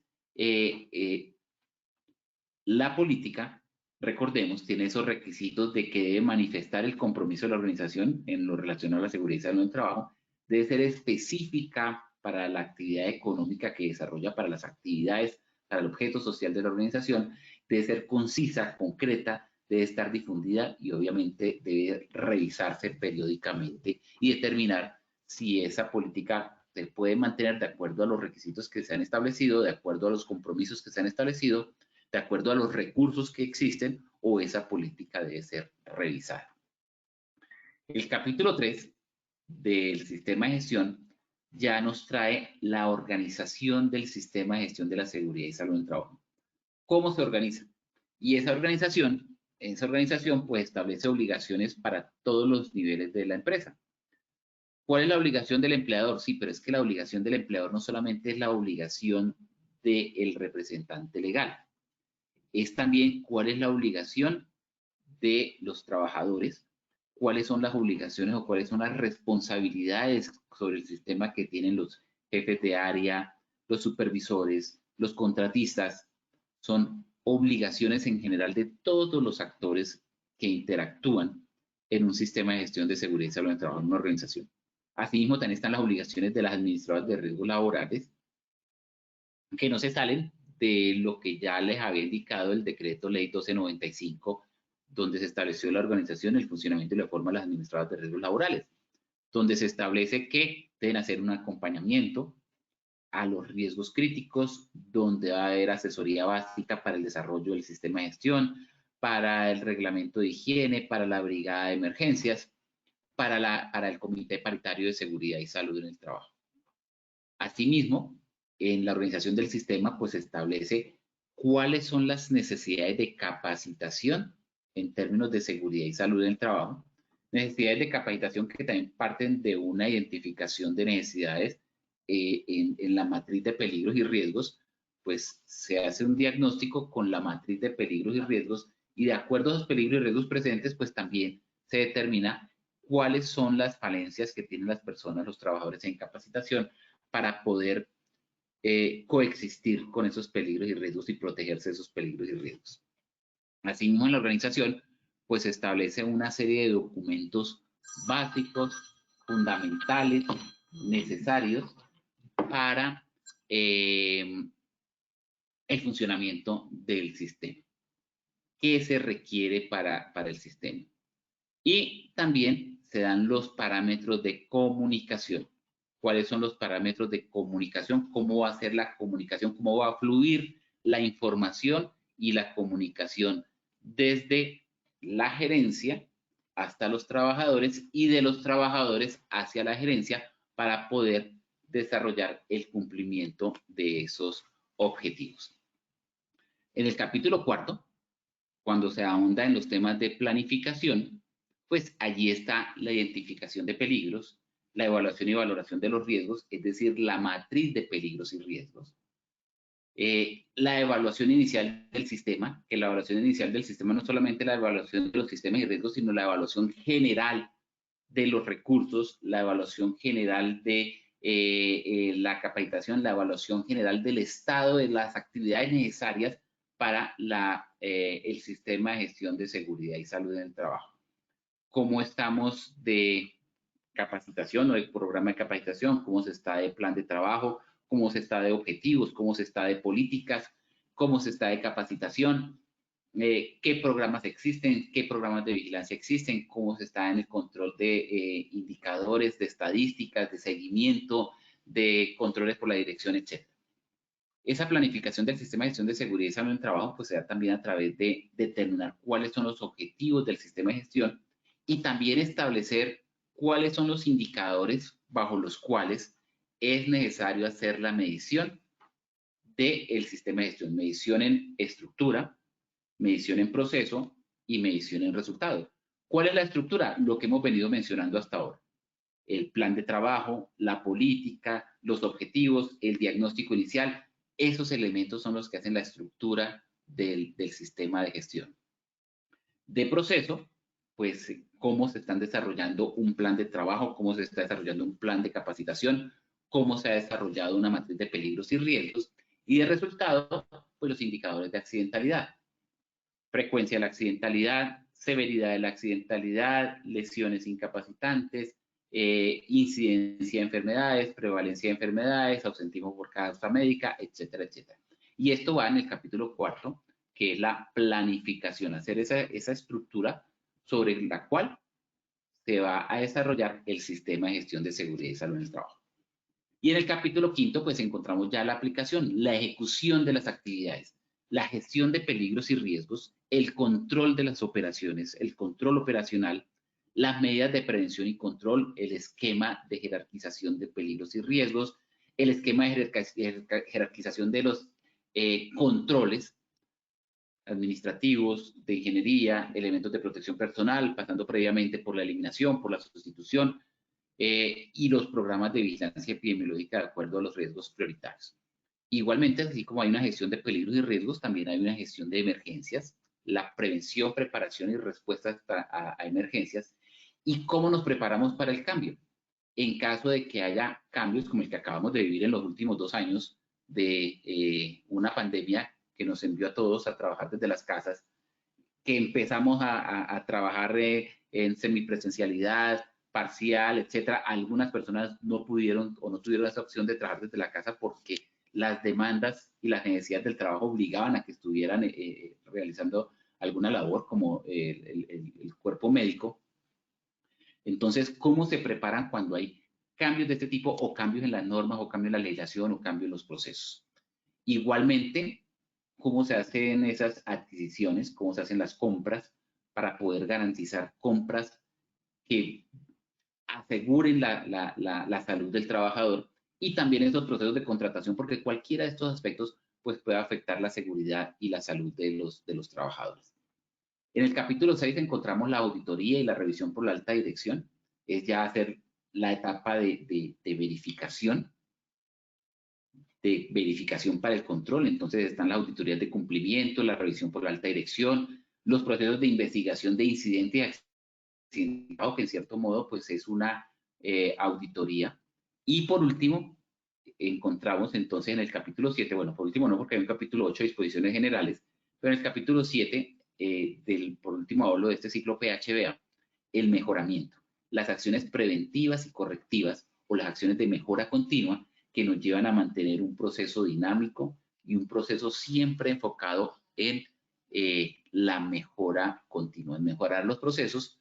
la política, recordemos, tiene esos requisitos de que debe manifestar el compromiso de la organización en lo relacionado a la seguridad y salud del trabajo, debe ser específica para la actividad económica que desarrolla, para las actividades, para el objeto social de la organización, debe ser concisa, concreta, debe estar difundida y obviamente debe revisarse periódicamente y determinar si esa política se puede mantener de acuerdo a los requisitos que se han establecido, de acuerdo a los compromisos que se han establecido, de acuerdo a los recursos que existen, o esa política debe ser revisada. El capítulo 3 del sistema de gestión ya nos trae la organización del sistema de gestión de la seguridad y salud en el trabajo. ¿Cómo se organiza? Y esa organización pues establece obligaciones para todos los niveles de la empresa. ¿Cuál es la obligación del empleador? Sí, pero es que la obligación del empleador no solamente es la obligación del representante legal, es también cuál es la obligación de los trabajadores, cuáles son las obligaciones o cuáles son las responsabilidades sobre el sistema que tienen los jefes de área, los supervisores, los contratistas. Son obligaciones en general de todos los actores que interactúan en un sistema de gestión de seguridad y salud en el trabajo en una organización. Asimismo, también están las obligaciones de las administradoras de riesgos laborales, que no se salen de lo que ya les había indicado el decreto ley 1295, donde se estableció la organización, el funcionamiento y la forma de las administradoras de riesgos laborales, donde se establece que deben hacer un acompañamiento a los riesgos críticos, donde va a haber asesoría básica para el desarrollo del sistema de gestión, para el reglamento de higiene, para la brigada de emergencias, para el comité paritario de seguridad y salud en el trabajo. Asimismo, en la organización del sistema, pues establece cuáles son las necesidades de capacitación en términos de seguridad y salud en el trabajo, necesidades de capacitación que también parten de una identificación de necesidades en la matriz de peligros y riesgos, pues se hace un diagnóstico con la matriz de peligros y riesgos y de acuerdo a esos peligros y riesgos presentes, pues también se determina cuáles son las falencias que tienen las personas, los trabajadores en capacitación para poder coexistir con esos peligros y riesgos y protegerse de esos peligros y riesgos. Asimismo, en la organización, pues establece una serie de documentos básicos, fundamentales, necesarios para el funcionamiento del sistema. ¿Qué se requiere para el sistema? Y también se dan los parámetros de comunicación. ¿Cuáles son los parámetros de comunicación? ¿Cómo va a ser la comunicación? ¿Cómo va a fluir la información y la comunicación desde la gerencia hasta los trabajadores y de los trabajadores hacia la gerencia para poder desarrollar el cumplimiento de esos objetivos? En el capítulo 4, cuando se ahonda en los temas de planificación, pues allí está la identificación de peligros, la evaluación y valoración de los riesgos, es decir, la matriz de peligros y riesgos. La evaluación inicial del sistema, que la evaluación inicial del sistema no es solamente la evaluación de los sistemas y riesgos, sino la evaluación general de los recursos, la evaluación general de la capacitación, la evaluación general del estado de las actividades necesarias para el sistema de gestión de seguridad y salud en el trabajo. ¿Cómo estamos de capacitación o de programa de capacitación? ¿Cómo se está de plan de trabajo? ¿Cómo se está de objetivos? ¿Cómo se está de políticas? ¿Cómo se está de capacitación? ¿Qué programas existen? ¿Qué programas de vigilancia existen? ¿Cómo se está en el control de indicadores, de estadísticas, de seguimiento, de controles por la dirección, etcétera? Esa planificación del sistema de gestión de seguridad y salud en el trabajo pues se da también a través de determinar cuáles son los objetivos del sistema de gestión y también establecer cuáles son los indicadores bajo los cuales es necesario hacer la medición del sistema de gestión. Medición en estructura, medición en proceso y medición en resultado. ¿Cuál es la estructura? Lo que hemos venido mencionando hasta ahora. El plan de trabajo, la política, los objetivos, el diagnóstico inicial. Esos elementos son los que hacen la estructura del sistema de gestión. De proceso, pues cómo se están desarrollando un plan de trabajo, cómo se está desarrollando un plan de capacitación, cómo se ha desarrollado una matriz de peligros y riesgos. Y de resultado, pues los indicadores de accidentalidad. Frecuencia de la accidentalidad, severidad de la accidentalidad, lesiones incapacitantes, incidencia de enfermedades, prevalencia de enfermedades, ausentismo por causa médica, etcétera, etcétera. Y esto va en el capítulo 4, que es la planificación, hacer esa estructura sobre la cual se va a desarrollar el sistema de gestión de seguridad y salud en el trabajo. Y en el capítulo 5, pues encontramos ya la aplicación, la ejecución de las actividades, la gestión de peligros y riesgos, el control de las operaciones, el control operacional, las medidas de prevención y control, el esquema de jerarquización de peligros y riesgos, el esquema de jerarquización de los controles administrativos, de ingeniería, elementos de protección personal, pasando previamente por la eliminación, por la sustitución, y los programas de vigilancia epidemiológica de acuerdo a los riesgos prioritarios. Igualmente, así como hay una gestión de peligros y riesgos, también hay una gestión de emergencias, la prevención, preparación y respuesta a emergencias, y cómo nos preparamos para el cambio. En caso de que haya cambios como el que acabamos de vivir en los últimos 2 años de una pandemia que nos envió a todos a trabajar desde las casas, que empezamos a trabajar en semipresencialidad, parcial, etcétera. Algunas personas no pudieron o no tuvieron esa opción de trabajar desde la casa porque las demandas y las necesidades del trabajo obligaban a que estuvieran realizando alguna labor como el cuerpo médico. Entonces, ¿cómo se preparan cuando hay cambios de este tipo o cambios en las normas o cambios en la legislación o cambios en los procesos? Igualmente, ¿cómo se hacen esas adquisiciones? ¿Cómo se hacen las compras para poder garantizar compras que aseguren la salud del trabajador? Y también esos procesos de contratación, porque cualquiera de estos aspectos pues, puede afectar la seguridad y la salud de los trabajadores. En el capítulo 6 encontramos la auditoría y la revisión por la alta dirección. Es ya hacer la etapa de verificación para el control. Entonces están las auditorías de cumplimiento, la revisión por la alta dirección, los procesos de investigación de incidente y accidentado, que en cierto modo pues es una auditoría. Y por último, encontramos entonces en el capítulo 7, bueno, por último no, porque hay un capítulo 8 de disposiciones generales, pero en el capítulo 7, por último hablo de este ciclo PHBA, el mejoramiento, las acciones preventivas y correctivas o las acciones de mejora continua que nos llevan a mantener un proceso dinámico y un proceso siempre enfocado en la mejora continua, en mejorar los procesos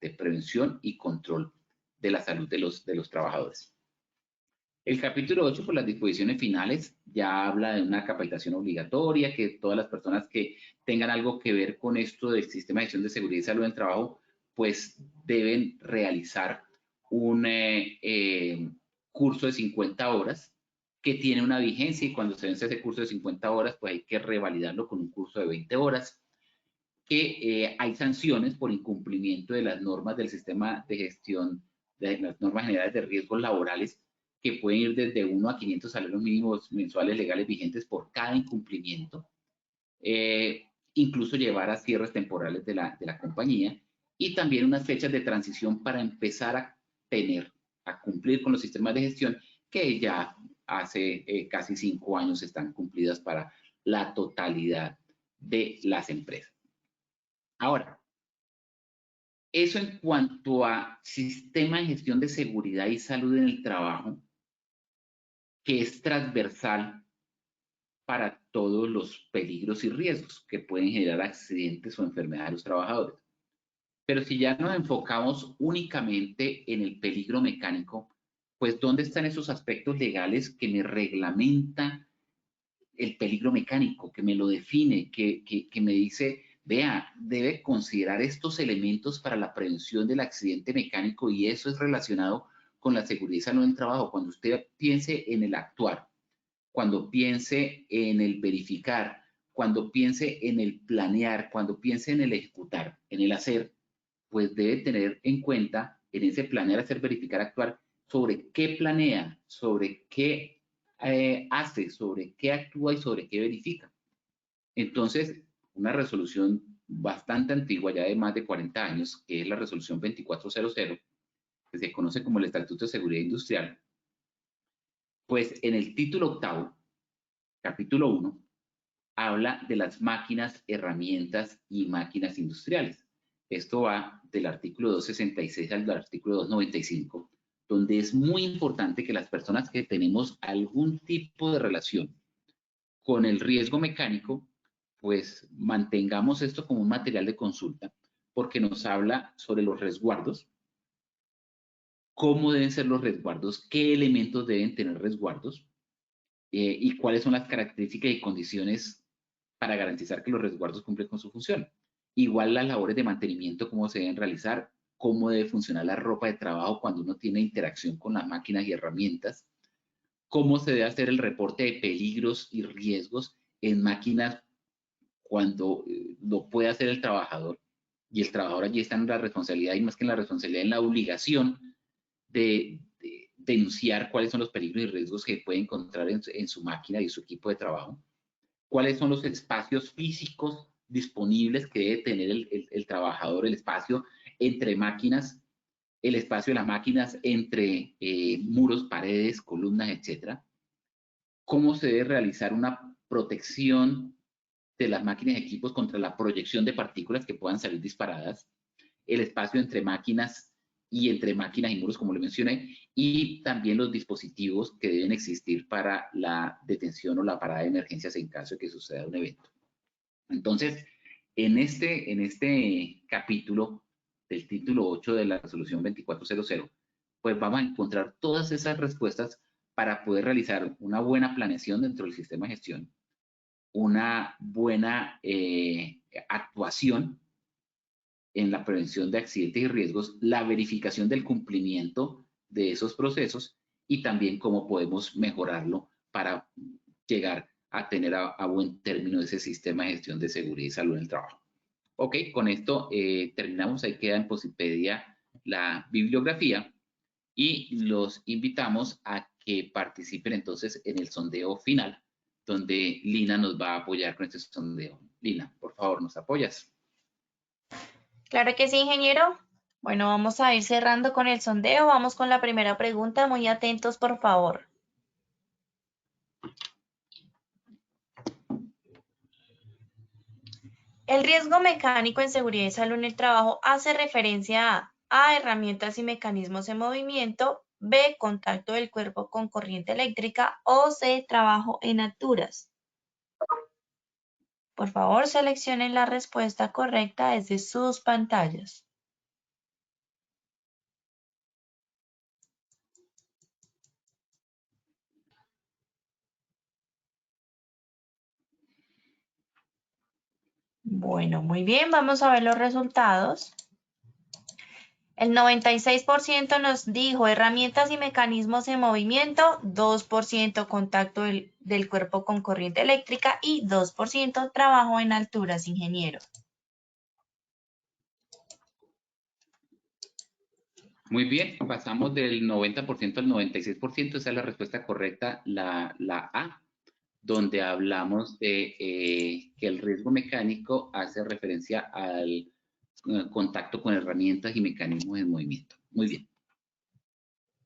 de prevención y control de la salud de los trabajadores. El capítulo 8, por las disposiciones finales, ya habla de una capacitación obligatoria, que todas las personas que tengan algo que ver con esto del sistema de gestión de seguridad y salud del trabajo, pues deben realizar un curso de 50 horas que tiene una vigencia, y cuando se vence ese curso de 50 horas, pues hay que revalidarlo con un curso de 20 horas, que hay sanciones por incumplimiento de las normas del sistema de gestión, de las normas generales de riesgos laborales, que pueden ir desde 1 a 500 salarios mínimos mensuales legales vigentes por cada incumplimiento, incluso llevar a cierres temporales de la compañía, y también unas fechas de transición para empezar a cumplir con los sistemas de gestión que ya hace casi 5 años están cumplidas para la totalidad de las empresas. Ahora, eso en cuanto a sistema de gestión de seguridad y salud en el trabajo, que es transversal para todos los peligros y riesgos que pueden generar accidentes o enfermedades a los trabajadores. Pero si ya nos enfocamos únicamente en el peligro mecánico, pues ¿dónde están esos aspectos legales que me reglamentan el peligro mecánico, que me lo define, que me dice, vea, debe considerar estos elementos para la prevención del accidente mecánico, y eso es relacionado con la seguridad y salud en el trabajo, cuando usted piense en el actuar, cuando piense en el verificar, cuando piense en el planear, cuando piense en el ejecutar, en el hacer, pues debe tener en cuenta en ese planear, hacer, verificar, actuar, sobre qué planea, sobre qué hace, sobre qué actúa y sobre qué verifica. Entonces, una resolución bastante antigua, ya de más de 40 años, que es la resolución 2400, que se conoce como el Estatuto de Seguridad Industrial, pues en el título octavo, capítulo 1, habla de las máquinas, herramientas y máquinas industriales. Esto va del artículo 266 al artículo 295, donde es muy importante que las personas que tenemos algún tipo de relación con el riesgo mecánico, pues mantengamos esto como un material de consulta, porque nos habla sobre los resguardos, cómo deben ser los resguardos, qué elementos deben tener resguardos y cuáles son las características y condiciones para garantizar que los resguardos cumplen con su función. Igual las labores de mantenimiento, cómo se deben realizar, cómo debe funcionar la ropa de trabajo cuando uno tiene interacción con las máquinas y herramientas, cómo se debe hacer el reporte de peligros y riesgos en máquinas cuando lo puede hacer el trabajador, y el trabajador allí está en la responsabilidad, y más que en la responsabilidad, en la obligación de denunciar cuáles son los peligros y riesgos que puede encontrar en su máquina y su equipo de trabajo, cuáles son los espacios físicos disponibles que debe tener el trabajador, el espacio entre máquinas, el espacio de las máquinas entre muros, paredes, columnas, etcétera, cómo se debe realizar una protección de las máquinas y equipos contra la proyección de partículas que puedan salir disparadas, el espacio entre máquinas y muros, como le mencioné, y también los dispositivos que deben existir para la detención o la parada de emergencias en caso de que suceda un evento. Entonces, en este capítulo del título 8 de la resolución 2400, pues vamos a encontrar todas esas respuestas para poder realizar una buena planeación dentro del sistema de gestión, una buena actuación en la prevención de accidentes y riesgos, la verificación del cumplimiento de esos procesos y también cómo podemos mejorarlo para llegar a tener a buen término ese sistema de gestión de seguridad y salud en el trabajo. Ok, con esto terminamos. Ahí queda en Posipedia la bibliografía y los invitamos a que participen entonces en el sondeo final, donde Lina nos va a apoyar con este sondeo. Lina, por favor, ¿nos apoyas? Claro que sí, ingeniero. Bueno, vamos a ir cerrando con el sondeo. Vamos con la primera pregunta. Muy atentos, por favor. El riesgo mecánico en seguridad y salud en el trabajo hace referencia a herramientas y mecanismos en movimiento, B, contacto del cuerpo con corriente eléctrica o C, trabajo en alturas. Por favor, seleccionen la respuesta correcta desde sus pantallas. Bueno, muy bien, vamos a ver los resultados. El 96% nos dijo herramientas y mecanismos en movimiento, 2% contacto del cuerpo con corriente eléctrica y 2% trabajo en alturas, ingeniero. Muy bien, pasamos del 90% al 96%, esa es la respuesta correcta, la A, donde hablamos de que el riesgo mecánico hace referencia al contacto con herramientas y mecanismos en movimiento. Muy bien.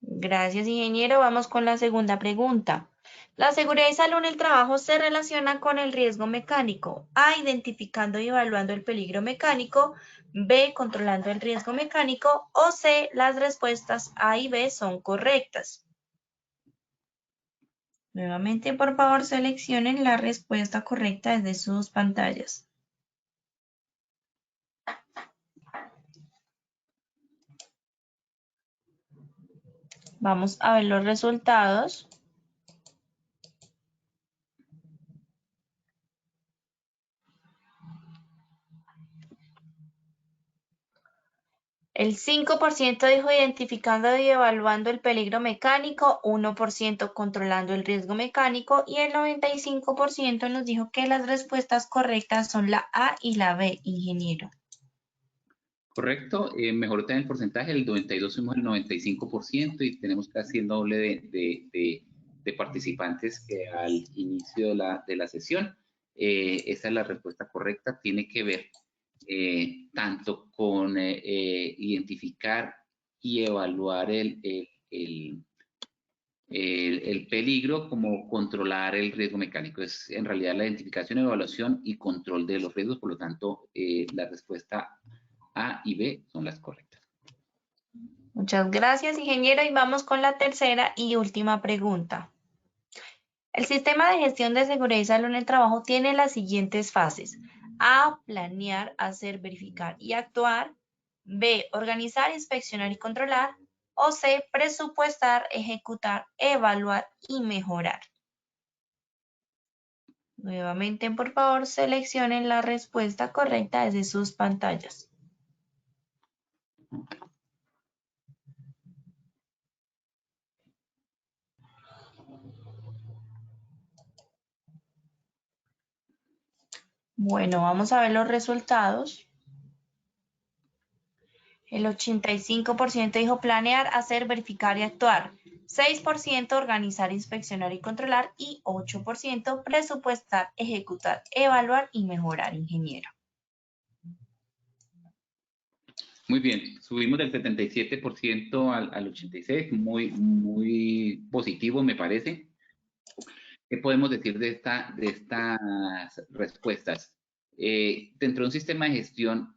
Gracias, ingeniero. Vamos con la segunda pregunta. La seguridad y salud en el trabajo se relaciona con el riesgo mecánico. A, identificando y evaluando el peligro mecánico. B, controlando el riesgo mecánico. O C, las respuestas A y B son correctas. Nuevamente, por favor, seleccionen la respuesta correcta desde sus pantallas. Vamos a ver los resultados. El El 5% dijo identificando y evaluando el peligro mecánico, 1% controlando el riesgo mecánico y el 95% nos dijo que las respuestas correctas son la A y la B, ingeniero. Correcto, mejoró también el porcentaje, el 92 fuimos el 95% y tenemos casi el doble de participantes que al inicio de la sesión. Esa es la respuesta correcta, tiene que ver tanto con identificar y evaluar el peligro como controlar el riesgo mecánico. Es en realidad la identificación, evaluación y control de los riesgos, por lo tanto, la respuesta A y B son las correctas. Muchas gracias, ingeniero, y vamos con la tercera y última pregunta. El sistema de gestión de seguridad y salud en el trabajo tiene las siguientes fases. A, planear, hacer, verificar y actuar. B, organizar, inspeccionar y controlar. O C, presupuestar, ejecutar, evaluar y mejorar. Nuevamente, por favor, seleccionen la respuesta correcta desde sus pantallas. Bueno, vamos a ver los resultados. El 85% dijo planear, hacer, verificar y actuar. 6% organizar, inspeccionar y controlar. Y 8% presupuestar, ejecutar, evaluar y mejorar, ingeniero. Muy bien, subimos del 77% al 86%, muy positivo me parece. ¿Qué podemos decir de estas respuestas? Dentro de un sistema de gestión,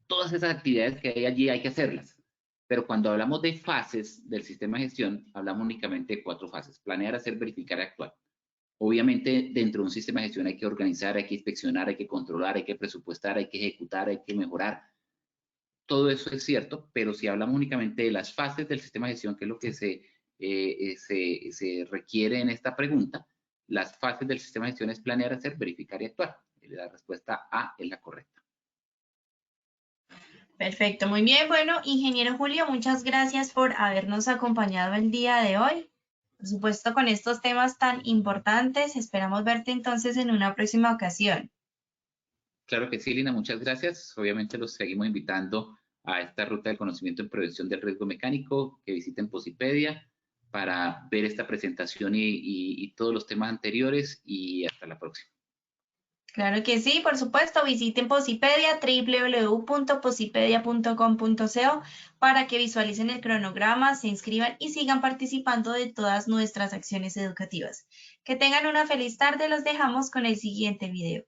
todas esas actividades que hay allí hay que hacerlas. Pero cuando hablamos de fases del sistema de gestión, hablamos únicamente de 4 fases: planear, hacer, verificar y actuar. Obviamente, dentro de un sistema de gestión hay que organizar, hay que inspeccionar, hay que controlar, hay que presupuestar, hay que ejecutar, hay que mejorar. Todo eso es cierto, pero si hablamos únicamente de las fases del sistema de gestión, que es lo que se requiere en esta pregunta, las fases del sistema de gestión es planear, hacer, verificar y actuar. La respuesta A es la correcta. Perfecto, muy bien. Bueno, ingeniero Julio, muchas gracias por habernos acompañado el día de hoy. Por supuesto, con estos temas tan importantes, esperamos verte entonces en una próxima ocasión. Claro que sí, Lina, muchas gracias. Obviamente los seguimos invitando a esta ruta del conocimiento en prevención del riesgo mecánico, que visiten Posipedia para ver esta presentación y todos los temas anteriores, y hasta la próxima. Claro que sí, por supuesto, visiten Posipedia, www.posipedia.com.co, para que visualicen el cronograma, se inscriban y sigan participando de todas nuestras acciones educativas. Que tengan una feliz tarde, los dejamos con el siguiente video.